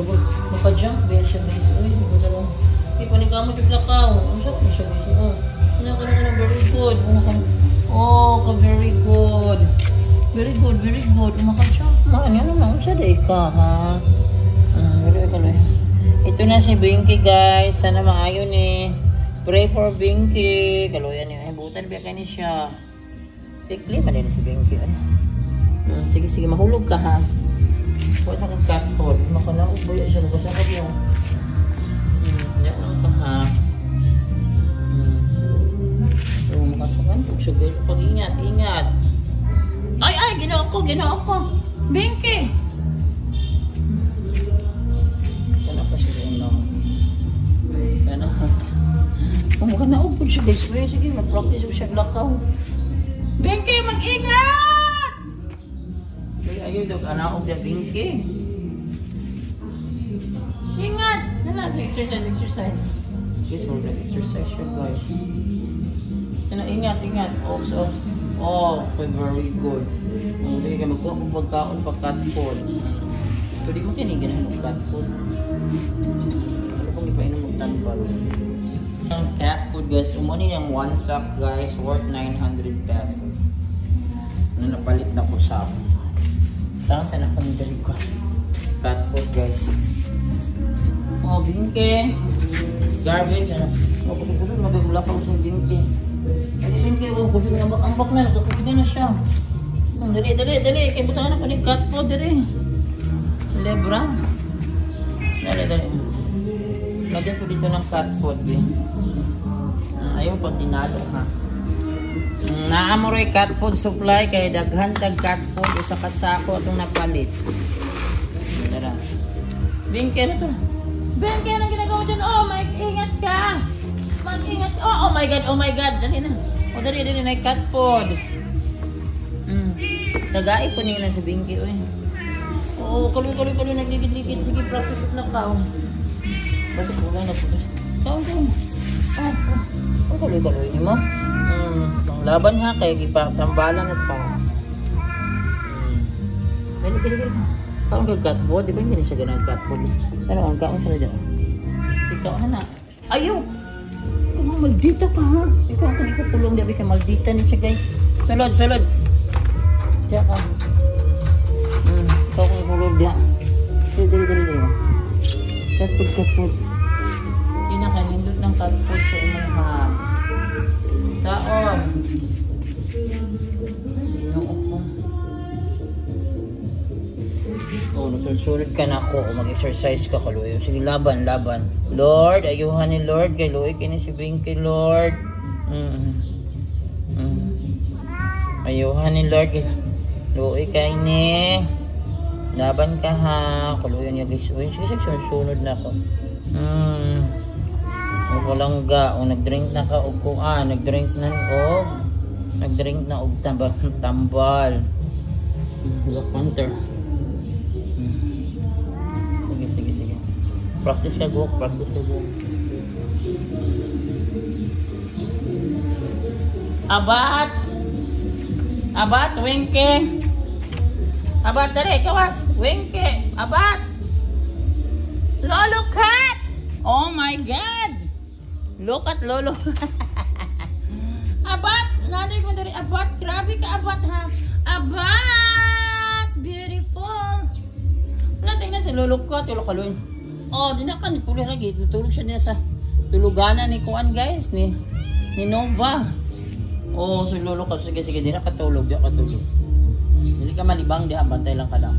bro. Maka-jump, bear siya guys. Uy, hindi na lang. Hindi pa nagkamot yung lakaw. Ang sarap na siya guys. Ano ka na very good. Oh, very good. Very good, very good. Maka-jump. Ano lang siya day ka, ha? Ito na si Binky guys. Sana maayon eh. Pray for Binky. Kaluyan niya. Butan ba kayo siya. Sikli man din si Binky. Sige, sige. Mahulog ka ha. Huwag sa kang catfall. Makalaog ba yan siya. Magkasakap yun. Yan ka ha. So, makasakan. So guys, pag-ingat. Ingat. Ay, ginawa ko. Binky. Mukha na upod siya guys. Sige, mag-practice siya lakaw. Binky, mag-ingat! Ayaw daw anaog na Binky. Ingat! Nala, exercise. Guys, mag-exercise siya guys. Ingat. Ops. Oh, very good. Hindi ka magkuha kung pagkaon pa cat food. Pwede mo kiniginahan ng cat food. Ano kung ipainom mo tanbal? Ang cat food guys, umuni ng 1 sack guys, worth 900 pesos. Napalit na ko sa ako. Saan ako nidali ko? Cat food guys. Oh, Binky. Garbage. Kusiguro magagula pa ko sa Binky. Ay, Binky, kusig na ambak na. Nagkakusigan na siya. Dali. Kaya butangan ako ni cat food. Dali. Lebra. Dali. Lagyan ko dito ng cat food. Ayaw pag dinalo ha. Naamoy cat food supply kaya daghan tag cat food usa ka sako atong napalit. Tara. Binky na to. Binky anong ginagawa dyan? Oh my, ingat ka. Mag-ingat. Oh my god. Dali na. O dali na cat food. Tagai po nila sa Binky oy. Oo, kaloy nagligid-ligid. Sige, practice up na ka. Basta kulay na po. Kaon. Ang kaloy niyo mo. Ang laban ha, kaya gipatambalan at pa. Dali. Kaon ka cat food, di ba hindi siya ganang cat food? Ano, ang kaon sila dyan? Ikaw na. Ayaw! Ikaw maldita ka ha. Ikaw ang ipupulong, di ba maldita niya siya guys. Sulod. Diya ka. Ikaw ang ipulong diya. Dali. Cat food. Kinakanindot ng cat food sa imong ha. Taon. Oh, nagsulsulit ka na ako. Mag-exercise ka kaluyo. Sige, laban. Lord, ayuhan ni Lord. Kay Luoy, kini si Binky, Lord. Ayuhan ni Lord. Kay Luoy, kay ni. Laban ka ha. Kaluyo niya guys. Uy, sige, sunod na ako. Walangga. O, nag-drink na ka. Nag-drink na og tambal. Black Panther. Sige. Practice ka go. Abat, Winky. Abat, dali, kawas. Winky, abat. Lolo cat. Oh my God. Look at Lolo. Abat, nanay ko dali. Abat, grabe ka abat ha. Abat, beautiful. Tingnan si Lolo cat, Lolo kaloy. Oh, di na ka ni tuloy lagi. Tulog siya niya sa tuluganan ni Kuan guys, ni Nova. Oh, si Lolo cat, sige, di na katulog, Dili ka malibang, di bantay lang ka lang.